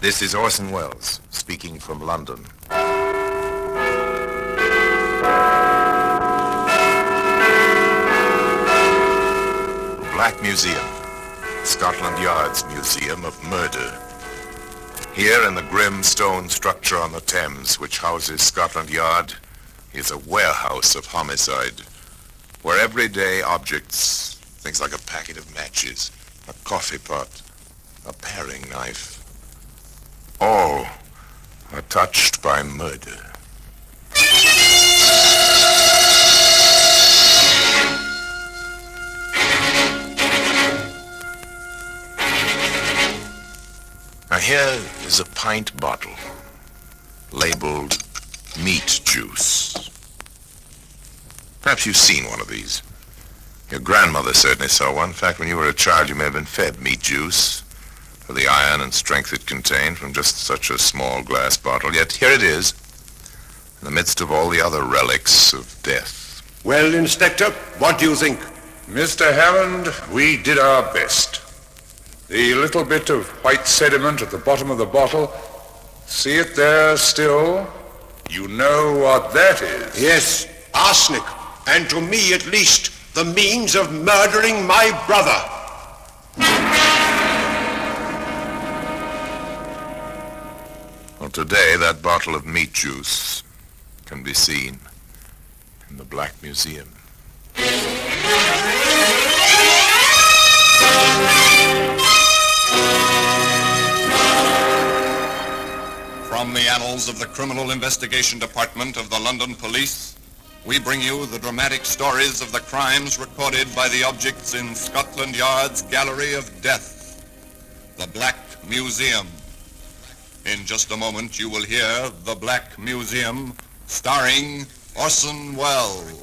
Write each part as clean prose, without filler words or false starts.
This is Orson Welles, speaking from London. Black Museum, Scotland Yard's Museum of Murder. Here in the grim stone structure on the Thames, which houses Scotland Yard, is a warehouse of homicide, where everyday objects, things like a packet of matches, a coffee pot, a paring knife, all are touched by murder. Now here is a pint bottle labeled meat juice. Perhaps you've seen one of these. Your grandmother certainly saw one. In fact, when you were a child, you may have been fed meat juice for the iron and strength it contained from just such a small glass bottle. Yet here it is, in the midst of all the other relics of death. Well, Inspector, what do you think? Mr. Hammond, we did our best. The little bit of white sediment at the bottom of the bottle, see it there still? You know what that is? Yes, arsenic, and to me at least, the means of murdering my brother. Well, today that bottle of meat juice can be seen in the Black Museum. From the annals of the Criminal Investigation Department of the London Police, we bring you the dramatic stories of the crimes recorded by the objects in Scotland Yard's Gallery of Death, the Black Museum. In just a moment, you will hear The Black Museum, starring Orson Welles.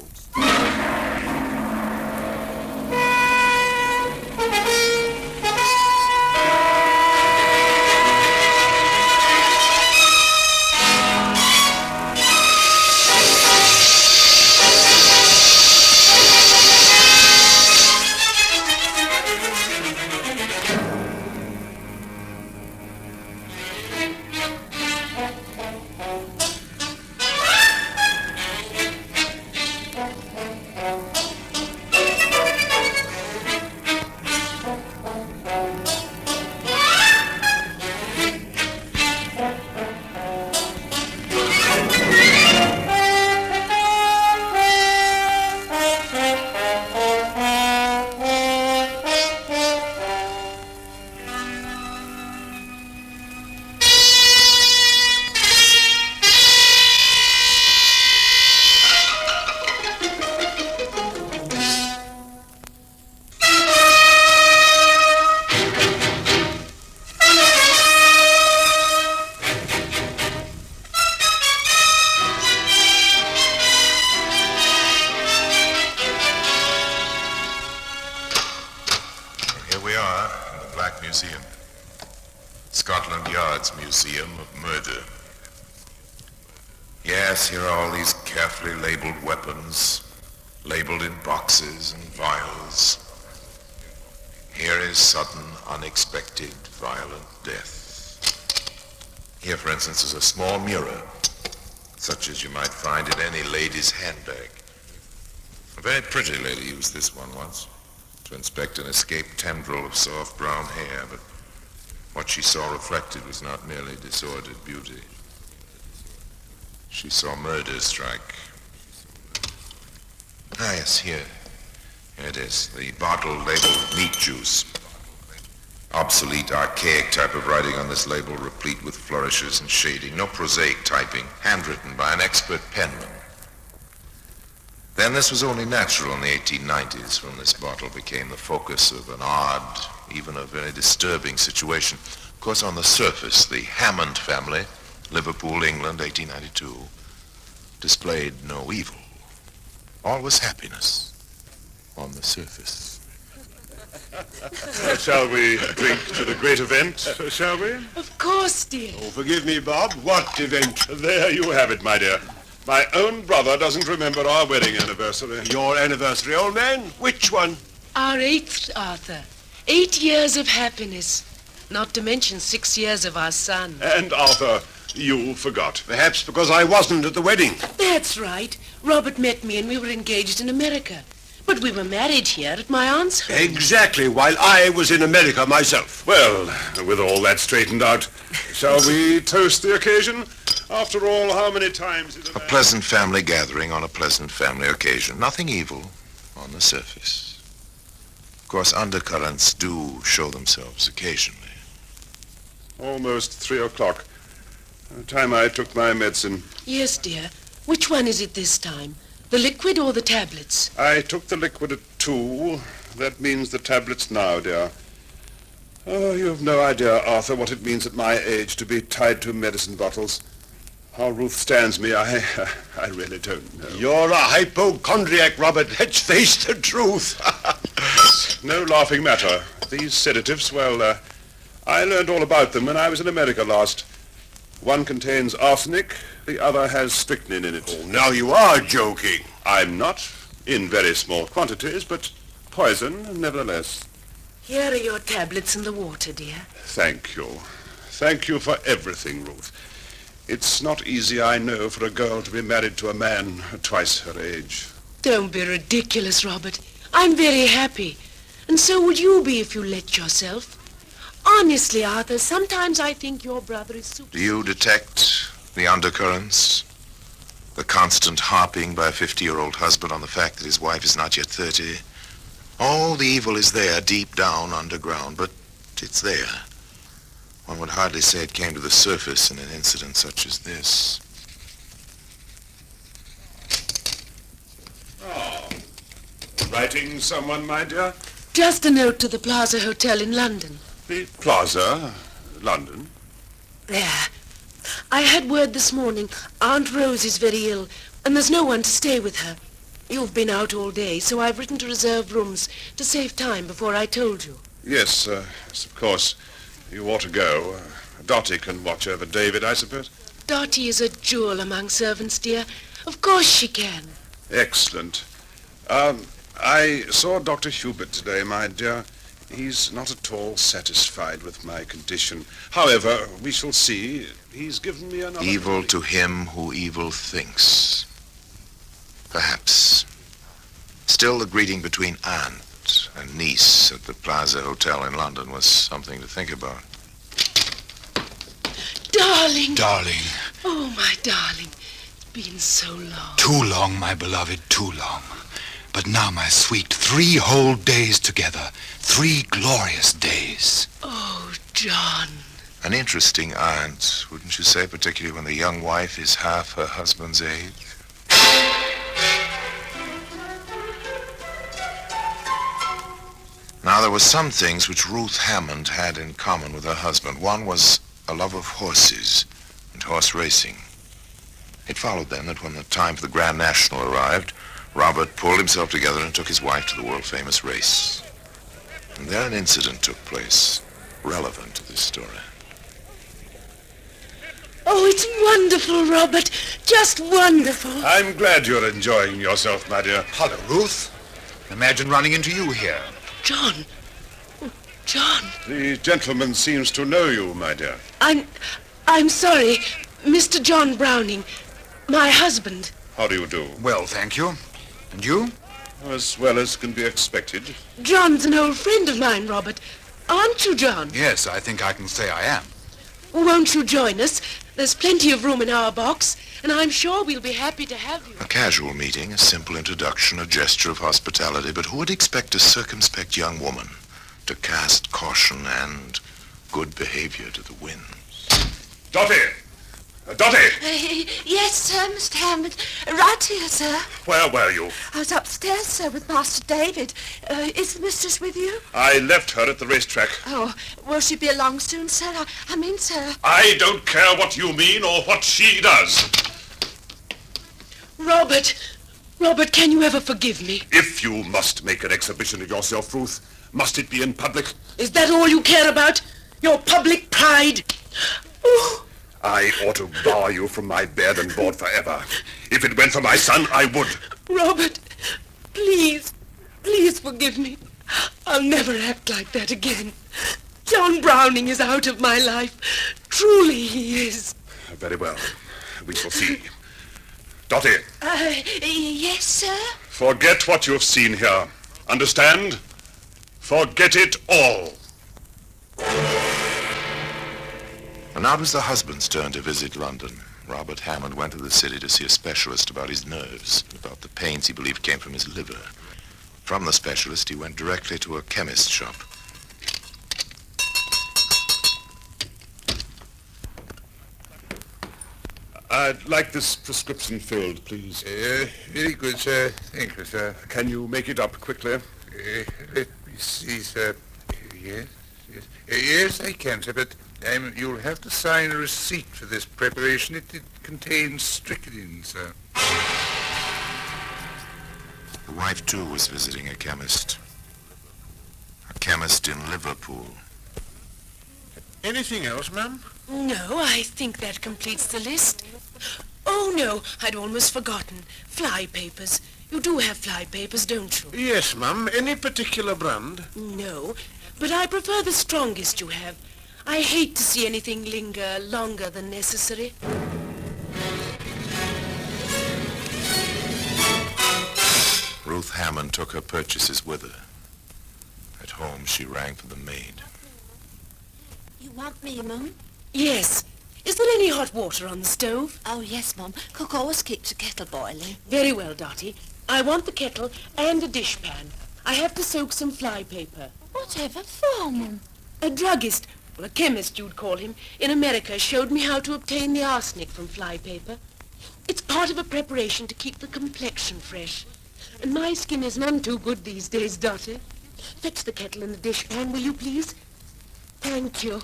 Museum, Scotland Yard's Museum of Murder. Yes, here are all these carefully labeled weapons, labeled in boxes and vials. Here is sudden, unexpected, violent death. Here, for instance, is a small mirror, such as you might find in any lady's handbag. A very pretty lady used this one once to inspect an escaped tendril of soft brown hair, but what she saw reflected was not merely disordered beauty. She saw murder strike. Ah, yes, here it is, the bottle labeled meat juice. Obsolete, archaic type of writing on this label, replete with flourishes and shading. No prosaic typing, handwritten by an expert penman. Then this was only natural in the 1890s, when this bottle became the focus of an odd, even a very disturbing situation. Of course, on the surface, the Hammond family, Liverpool, England, 1892, displayed no evil. All was happiness on the surface. Shall we drink to the great event, shall we? Of course, dear. Oh, forgive me, Bob. What event? There you have it, my dear. My own brother doesn't remember our wedding anniversary. Your anniversary, old man? Which one? Our 8th, Arthur. 8 years of happiness. Not to mention 6 years of our son. And Arthur, you forgot. Perhaps because I wasn't at the wedding. That's right. Robert met me and we were engaged in America. But we were married here at my aunt's home. Exactly, while I was in America myself. Well, with all that straightened out, shall we toast the occasion? After all, how many times is A pleasant family gathering on a pleasant family occasion. Nothing evil on the surface. Of course, undercurrents do show themselves occasionally. Almost 3 o'clock. The time I took my medicine. Yes, dear. Which one is it this time? The liquid or the tablets? I took the liquid at 2. That means the tablets now, dear. Oh, you have no idea, Arthur, what it means at my age to be tied to medicine bottles. How Ruth stands me, I really don't know. You're a hypochondriac, Robert. Let's face the truth. No laughing matter. These sedatives, well, I learned all about them when I was in America last. One contains arsenic, the other has strychnine in it. Oh, now you are joking. I'm not, in very small quantities, but poison nevertheless. Here are your tablets and the water, dear. Thank you. Thank you for everything, Ruth. It's not easy, I know, for a girl to be married to a man twice her age. Don't be ridiculous, Robert. I'm very happy. And so would you be if you let yourself. Honestly, Arthur, sometimes I think your brother is super... Do you detect the undercurrents? The constant harping by a 50-year-old husband on the fact that his wife is not yet 30? All the evil is there, deep down, underground, but it's there. One would hardly say it came to the surface in an incident such as this. Oh. Writing someone, my dear? Just a note to the Plaza Hotel in London. The Plaza, London. There. I had word this morning. Aunt Rose is very ill, and there's no one to stay with her. You've been out all day, so I've written to reserve rooms to save time before I told you. Yes, of course. You ought to go. Dottie can watch over David, I suppose. Dottie is a jewel among servants, dear. Of course she can. Excellent. I saw Dr. Hubert today, my dear. He's not at all satisfied with my condition. However, we shall see. He's given me another... Evil to him who evil thinks. Perhaps. Still, the greeting between aunt and niece at the Plaza Hotel in London was something to think about. Darling. Darling. Oh, my darling. It's been so long. Too long, my beloved, too long. But now, my sweet, 3 whole days together. 3 glorious days. Oh, John. An interesting aunt, wouldn't you say, particularly when the young wife is half her husband's age? Now, there were some things which Ruth Hammond had in common with her husband. One was a love of horses and horse racing. It followed then that when the time for the Grand National arrived, Robert pulled himself together and took his wife to the world-famous race. And then an incident took place relevant to this story. Oh, it's wonderful, Robert. Just wonderful. I'm glad you're enjoying yourself, my dear. Hello, Ruth. Imagine running into you here. John. Oh, John. The gentleman seems to know you, my dear. I'm sorry. Mr. John Browning. My husband. How do you do? Well, thank you. And you? As well as can be expected. John's an old friend of mine, Robert. Aren't you, John? Yes, I think I can say I am. Won't you join us? There's plenty of room in our box, and I'm sure we'll be happy to have you. A casual meeting, a simple introduction, a gesture of hospitality, but who would expect a circumspect young woman to cast caution and good behavior to the winds? Dottie! Dottie! Yes, sir, Mr. Hammond. Right here, sir. Where were you? I was upstairs, sir, with Master David. Is the mistress with you? I left her at the racetrack. Oh, will she be along soon, sir? I mean, sir. I don't care what you mean or what she does. Robert, can you ever forgive me? If you must make an exhibition of yourself, Ruth, must it be in public? Is that all you care about? Your public pride? Oh. I ought to bar you from my bed and board forever. If it went for my son, I would. Robert, please forgive me. I'll never act like that again. John Browning is out of my life. Truly he is. Very well. We shall see. Dottie. Yes, sir? Forget what you have seen here. Understand? Forget it all. And now it was the husband's turn to visit London. Robert Hammond went to the city to see a specialist about his nerves, about the pains he believed came from his liver. From the specialist, he went directly to a chemist's shop. I'd like this prescription filled, please. Very good, sir. Thank you, sir. Can you make it up quickly? Let me see, sir. Yes. Yes, I can, sir, but you'll have to sign a receipt for this preparation. It contains strychnine, sir. The wife, too, was visiting a chemist. A chemist in Liverpool. Anything else, ma'am? No, I think that completes the list. Oh, no, I'd almost forgotten. Fly papers. You do have fly papers, don't you? Yes, ma'am. Any particular brand? No, but I prefer the strongest you have. I hate to see anything linger longer than necessary. Ruth Hammond took her purchases with her. At home, she rang for the maid. You want me, Mum? Yes. Is there any hot water on the stove? Oh, yes, Mum. Cook always keeps the kettle boiling. Very well, Dottie. I want the kettle and a dishpan. I have to soak some fly paper. Whatever for, Mum? A druggist, or a chemist you'd call him, in America showed me how to obtain the arsenic from fly paper. It's part of a preparation to keep the complexion fresh. And my skin is none too good these days, Dottie. Fetch the kettle and the dishpan, will you, please? Thank you.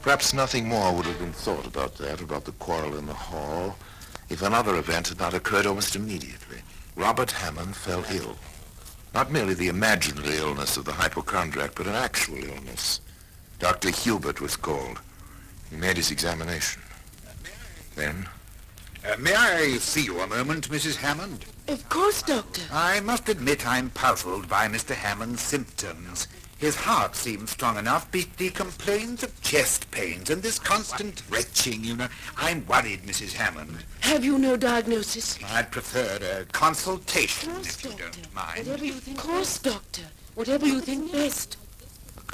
Perhaps nothing more would have been thought about that, about the quarrel in the hall, if another event had not occurred almost immediately. Robert Hammond fell ill. Not merely the imaginary illness of the hypochondriac, but an actual illness. Dr. Hubert was called. He made his examination. Then... May I see you a moment, Mrs. Hammond? Of course, Doctor. I must admit I'm puzzled by Mr. Hammond's symptoms. His heart seems strong enough, but he complains of chest pains and this constant retching, you know. I'm worried, Mrs. Hammond. Have you no diagnosis? I'd prefer a consultation, Of course, if you Doctor. don't mind. Whatever you think. Of course, Doctor. Whatever you think best.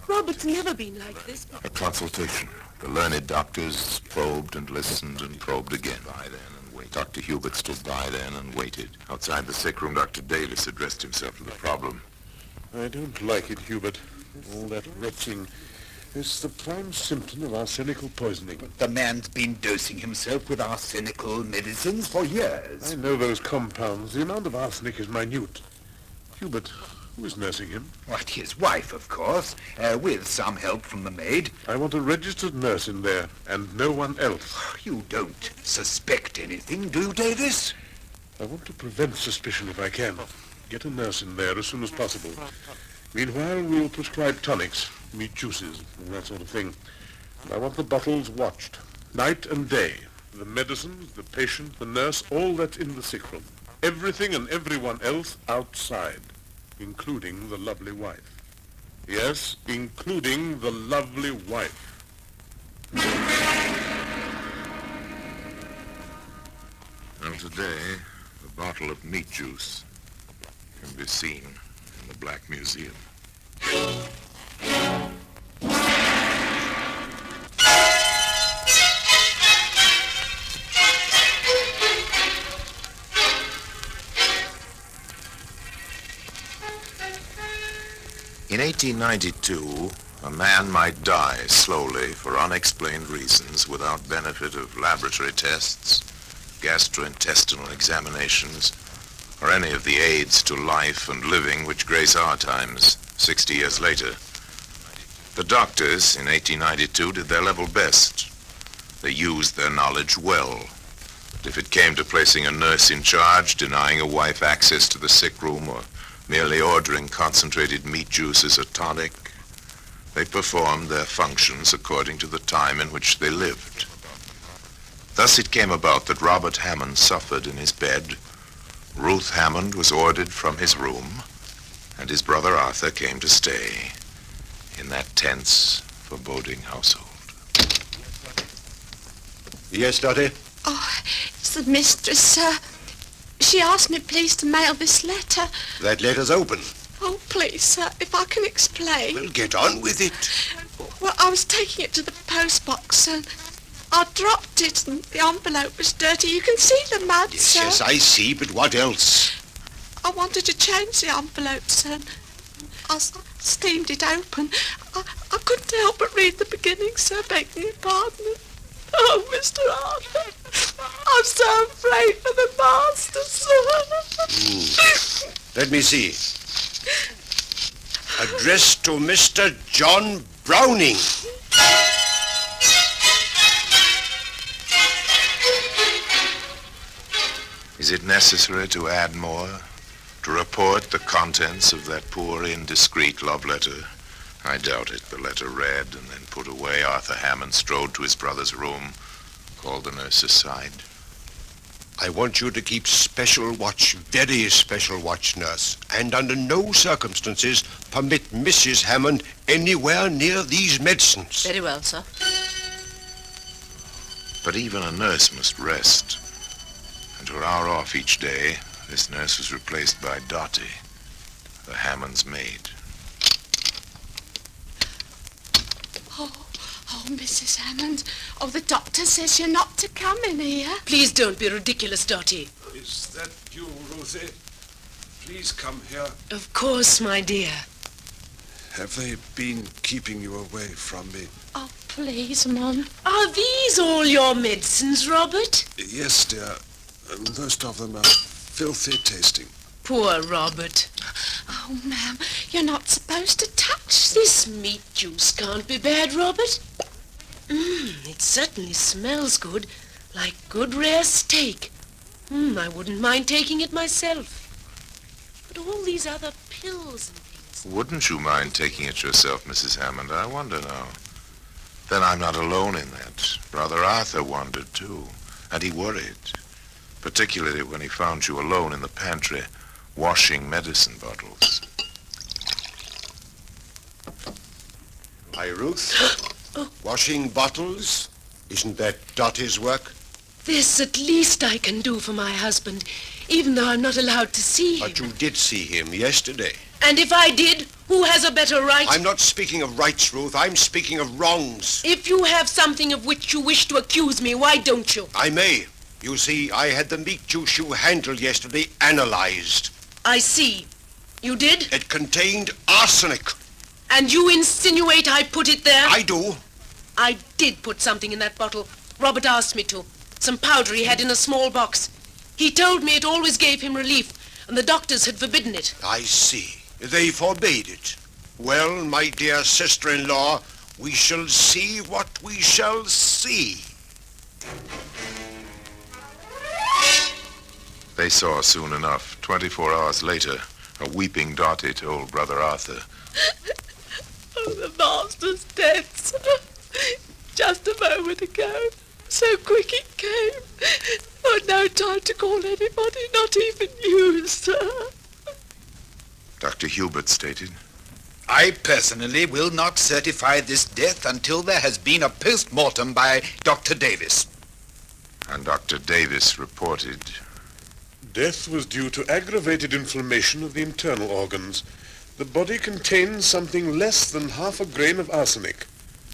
Robert's never been like this. A consultation. The learned doctors probed and listened and probed again. By then and waited. Dr. Hubert stood by then and waited. Outside the sick room, Dr. Davis addressed himself to the problem. I don't like it, Hubert. All that retching is the prime symptom of arsenical poisoning. The man's been dosing himself with arsenical medicines for years. I know those compounds. The amount of arsenic is minute. Hubert, who is nursing him? What, his wife, of course, with some help from the maid. I want a registered nurse in there, and no one else. You don't suspect anything, do you, Davis? I want to prevent suspicion if I can. Get a nurse in there as soon as possible. Meanwhile, we'll prescribe tonics, meat juices, and that sort of thing. And I want the bottles watched, night and day. The medicines, the patient, the nurse, all that's in the sick room. Everything and everyone else outside, including the lovely wife. Yes, including the lovely wife. And today, the bottle of meat juice can be seen in the Black Museum. In 1892, a man might die slowly for unexplained reasons without benefit of laboratory tests, gastrointestinal examinations, or any of the aids to life and living which grace our times 60 years later. The doctors in 1892 did their level best. They used their knowledge well. But if it came to placing a nurse in charge, denying a wife access to the sick room, or merely ordering concentrated meat juice as a tonic, they performed their functions according to the time in which they lived. Thus it came about that Robert Hammond suffered in his bed. Ruth Hammond was ordered from his room, and his brother Arthur came to stay in that tense, foreboding household. Yes, Dottie? Oh, it's the mistress, sir. She asked me please to mail this letter. That letter's open. Oh, please, sir, if I can explain. Well, get on with it. Well, I was taking it to the post box and I dropped it and the envelope was dirty. You can see the mud, Yes, sir. yes, I see, but what else? I wanted to change the envelope, sir. I steamed it open. I couldn't help but read the beginning, sir, begging your pardon. Oh, Mr. Arthur, I'm so afraid for the master, sir. Let me see. Addressed to Mr. John Browning. Is it necessary to add more? To report the contents of that poor, indiscreet love letter? I doubt it. The letter read and then put away. Arthur Hammond strode to his brother's room, called the nurse aside. I want you to keep special watch, very special watch, nurse, and under no circumstances permit Mrs. Hammond anywhere near these medicines. Very well, sir. But even a nurse must rest. And for an hour off each day, this nurse was replaced by Dottie, the Hammond's maid. Oh, Mrs. Hammond. Oh, the doctor says you're not to come in here. Please don't be ridiculous, Dottie. Is that you, Ruthie? Please come here. Of course, my dear. Have they been keeping you away from me? Oh, please, Mum. Are these all your medicines, Robert? Yes, dear. Most of them are filthy tasting. Poor Robert. Oh, ma'am, you're not supposed to touch This meat juice can't be bad, Robert. It certainly smells good, like good rare steak. I wouldn't mind taking it myself. But all these other pills and things... Wouldn't you mind taking it yourself, Mrs. Hammond? I wonder now. Then I'm not alone in that. Brother Arthur wondered, too. And he worried. Particularly when he found you alone in the pantry, washing medicine bottles. Hi, Ruth. Washing bottles? Isn't that Dottie's work? This at least I can do for my husband, even though I'm not allowed to see him. But you did see him yesterday. And if I did, who has a better right? I'm not speaking of rights, Ruth. I'm speaking of wrongs. If you have something of which you wish to accuse me, why don't you? I may. You see, I had the meat juice you handled yesterday analyzed. I see. You did? It contained arsenic. And you insinuate I put it there? I do. I did put something in that bottle. Robert asked me to. Some powder he had in a small box. He told me it always gave him relief, and the doctors had forbidden it. I see. They forbade it. Well, my dear sister-in-law, we shall see what we shall see. They saw soon enough. 24 hours later, a weeping Dottie told Brother Arthur. Oh, the master's dead, sir. Just a moment ago. So quick it came. Oh, no time to call anybody, not even you, sir. Dr. Hubert stated. I personally will not certify this death until there has been a post-mortem by Dr. Davis. And Dr. Davis reported. Death was due to aggravated inflammation of the internal organs. The body contains something less than half a grain of arsenic.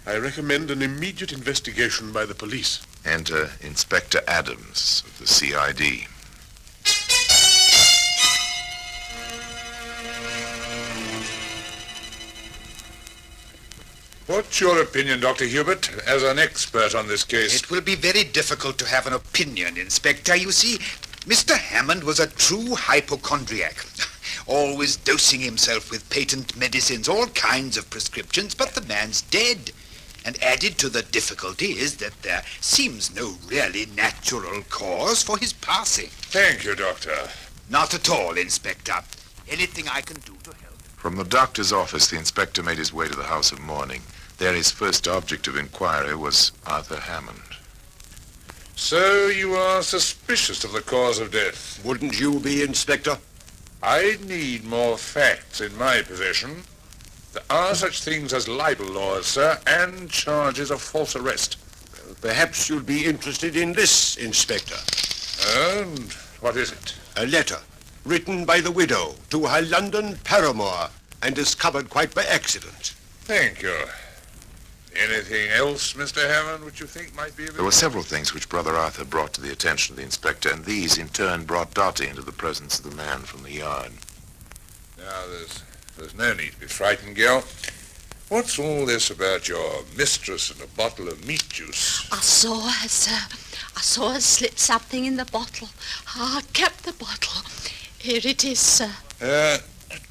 I recommend an immediate investigation by the police. Enter Inspector Adams of the CID. What's your opinion, Dr. Hubert, as an expert on this case? It will be very difficult to have an opinion, Inspector. You see, Mr. Hammond was a true hypochondriac, always dosing himself with patent medicines, all kinds of prescriptions, but the man's dead. And added to the difficulty is that there seems no really natural cause for his passing. Thank you, Doctor. Not at all, Inspector. Anything I can do to help. From the doctor's office, the inspector made his way to the house of mourning. There his first object of inquiry was Arthur Hammond. So you are suspicious of the cause of death? Wouldn't you be, Inspector? I need more facts in my possession. There are such things as libel laws, sir, and charges of false arrest. Perhaps you'll be interested in this, Inspector. And what is it? A letter written by the widow to her London paramour and discovered quite by accident. Thank you. Anything else, Mr. Hammond, which you think might be of There were several things which Brother Arthur brought to the attention of the inspector, and these, in turn, brought Dottie into the presence of the man from the yard. Now, there's no need to be frightened, girl. What's all this about your mistress and a bottle of meat juice? I saw her, sir. I saw her slip something in the bottle. I kept the bottle. Here it is, sir.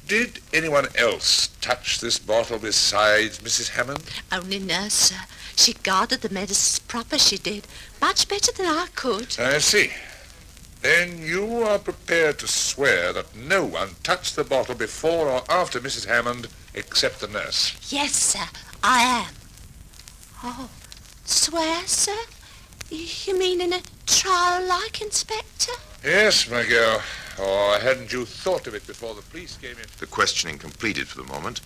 Did anyone else touch this bottle besides Mrs. Hammond? Only nurse, sir. She guarded the medicines proper, she did. Much better than I could. I see. Then you are prepared to swear that no one touched the bottle before or after Mrs. Hammond except the nurse? Yes, sir, I am. Oh, swear, sir? You mean in a trial like, Inspector? Yes, my girl. Or hadn't you thought of it before the police came in? The questioning completed for the moment,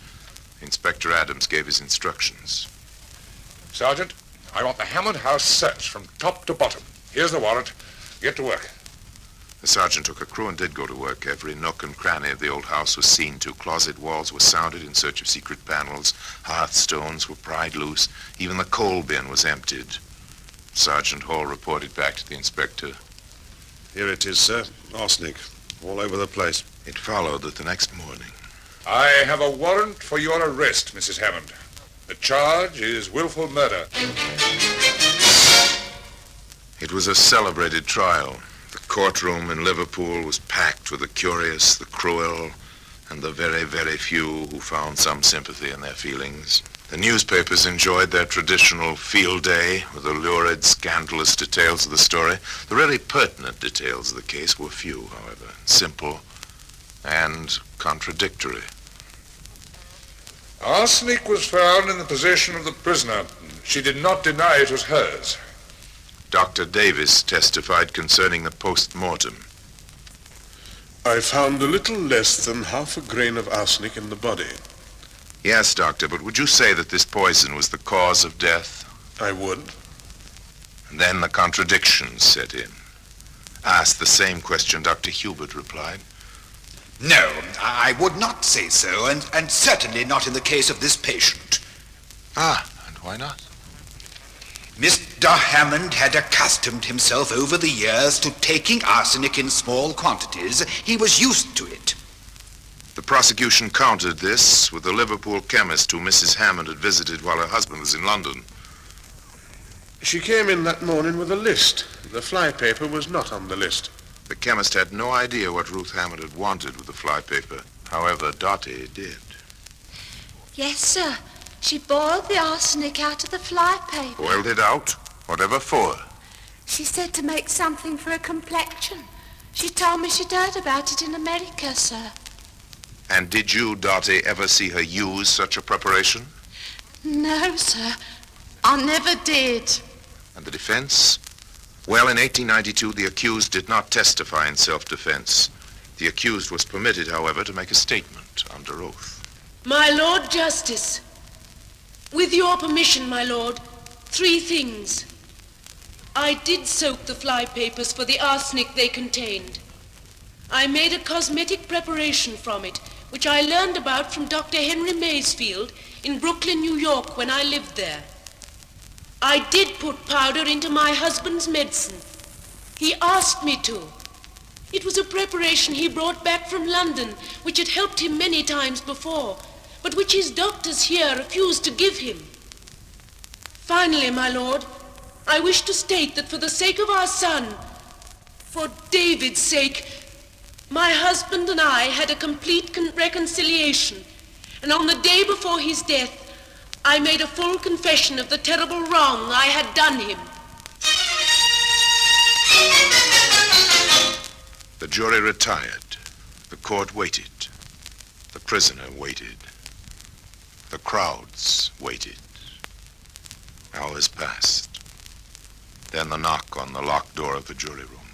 Inspector Adams gave his instructions. Sergeant, I want the Hammond house searched from top to bottom. Here's the warrant. Get to work. The sergeant took a crew and did go to work. Every nook and cranny of the old house was seen to. Closet walls were sounded in search of secret panels. Hearthstones were pried loose. Even the coal bin was emptied. Sergeant Hall reported back to the inspector. Here it is, sir. Arsenic. All over the place. It followed that the next morning. I have a warrant for your arrest, Mrs. Hammond. The charge is willful murder. It was a celebrated trial. The courtroom in Liverpool was packed with the curious, the cruel, and the very, very few who found some sympathy in their feelings. The newspapers enjoyed their traditional field day with the lurid, scandalous details of the story. The really pertinent details of the case were few, however, simple and contradictory. Arsenic was found in the possession of the prisoner. She did not deny it was hers. Dr. Davis testified concerning the post-mortem. I found a little less than half a grain of arsenic in the body. Yes, Doctor, but would you say that this poison was the cause of death? I would. And then the contradictions set in. Asked the same question, Dr. Hubert replied. No, I would not say so, and certainly not in the case of this patient. Ah, and why not? Mr. Hammond had accustomed himself over the years to taking arsenic in small quantities. He was used to it. The prosecution countered this with the Liverpool chemist who Mrs. Hammond had visited while her husband was in London. She came in that morning with a list. The flypaper was not on the list. The chemist had no idea what Ruth Hammond had wanted with the flypaper. However, Dottie did. Yes, sir. She boiled the arsenic out of the flypaper. Boiled it out? Whatever for? She said to make something for her complexion. She told me she'd heard about it in America, sir. And did you, Dottie, ever see her use such a preparation? No, sir. I never did. And the defense? Well, in 1892, the accused did not testify in self-defense. The accused was permitted, however, to make a statement under oath. My Lord Justice, with your permission, my lord, 3 things. I did soak the flypapers for the arsenic they contained. I made a cosmetic preparation from it, which I learned about from Dr. Henry Maysfield in Brooklyn, New York, when I lived there. I did put powder into my husband's medicine. He asked me to. It was a preparation he brought back from London, which had helped him many times before, but which his doctors here refused to give him. Finally, my lord, I wish to state that for the sake of our son, for David's sake, my husband and I had a complete reconciliation, and on the day before his death, I made a full confession of the terrible wrong I had done him. The jury retired. The court waited. The prisoner waited. The crowds waited. Hours passed. Then the knock on the locked door of the jury room.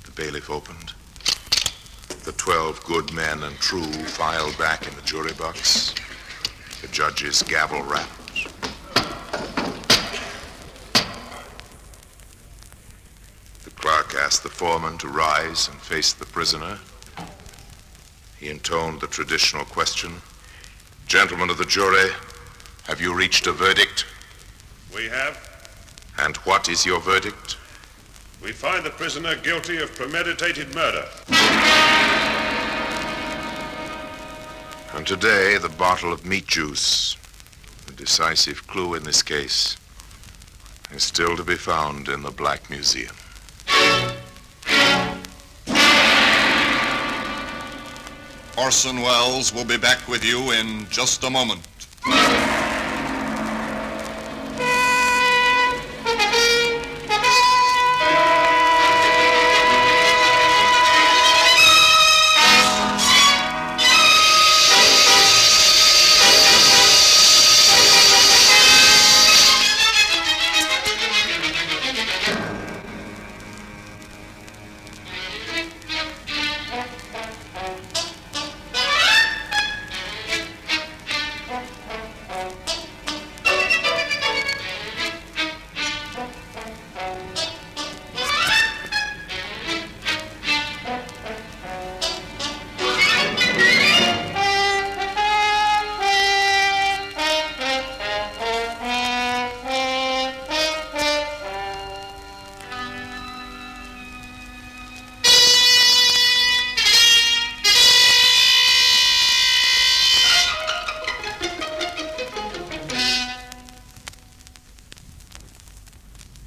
The bailiff opened. The 12 good men and true filed back in the jury box. The judge's gavel rapped. The clerk asked the foreman to rise and face the prisoner. He intoned the traditional question. Gentlemen of the jury, have you reached a verdict? We have. And what is your verdict? We find the prisoner guilty of premeditated murder. And today, the bottle of meat juice, the decisive clue in this case, is still to be found in the Black Museum. Orson Welles will be back with you in just a moment.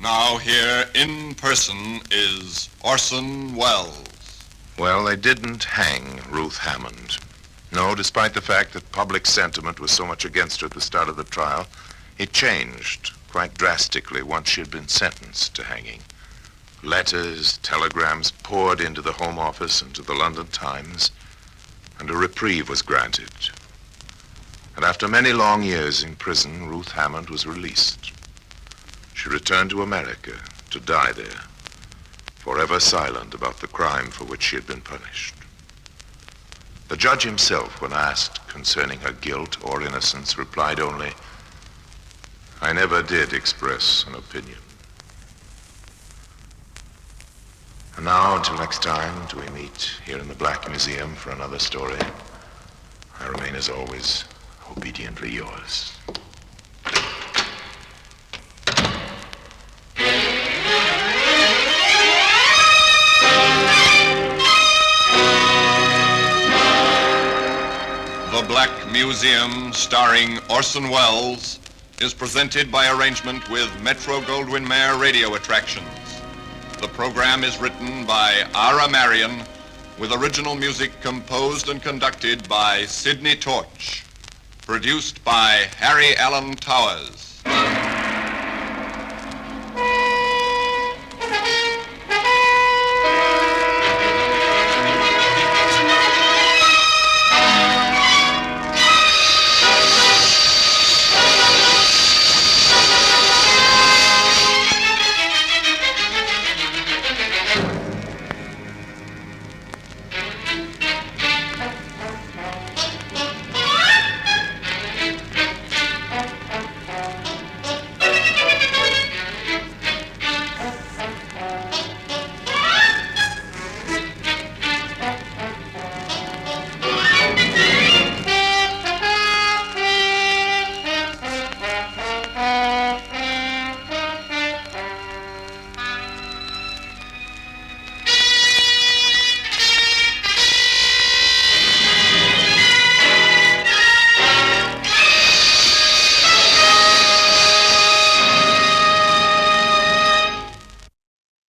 Now here in person is Orson Welles. Well, they didn't hang Ruth Hammond. No, despite the fact that public sentiment was so much against her at the start of the trial, it changed quite drastically once she had been sentenced to hanging. Letters, telegrams poured into the Home Office and to the London Times, and a reprieve was granted. And after many long years in prison, Ruth Hammond was released. She returned to America to die there, forever silent about the crime for which she had been punished. The judge himself, when asked concerning her guilt or innocence, replied only, "I never did express an opinion." And now, until next time, till we meet here in the Black Museum for another story, I remain, as always, obediently yours. The Black Museum, starring Orson Welles, is presented by arrangement with Metro-Goldwyn-Mayer Radio Attractions. The program is written by Ira Marion, with original music composed and conducted by Sidney Torch. Produced by Harry Allen Towers.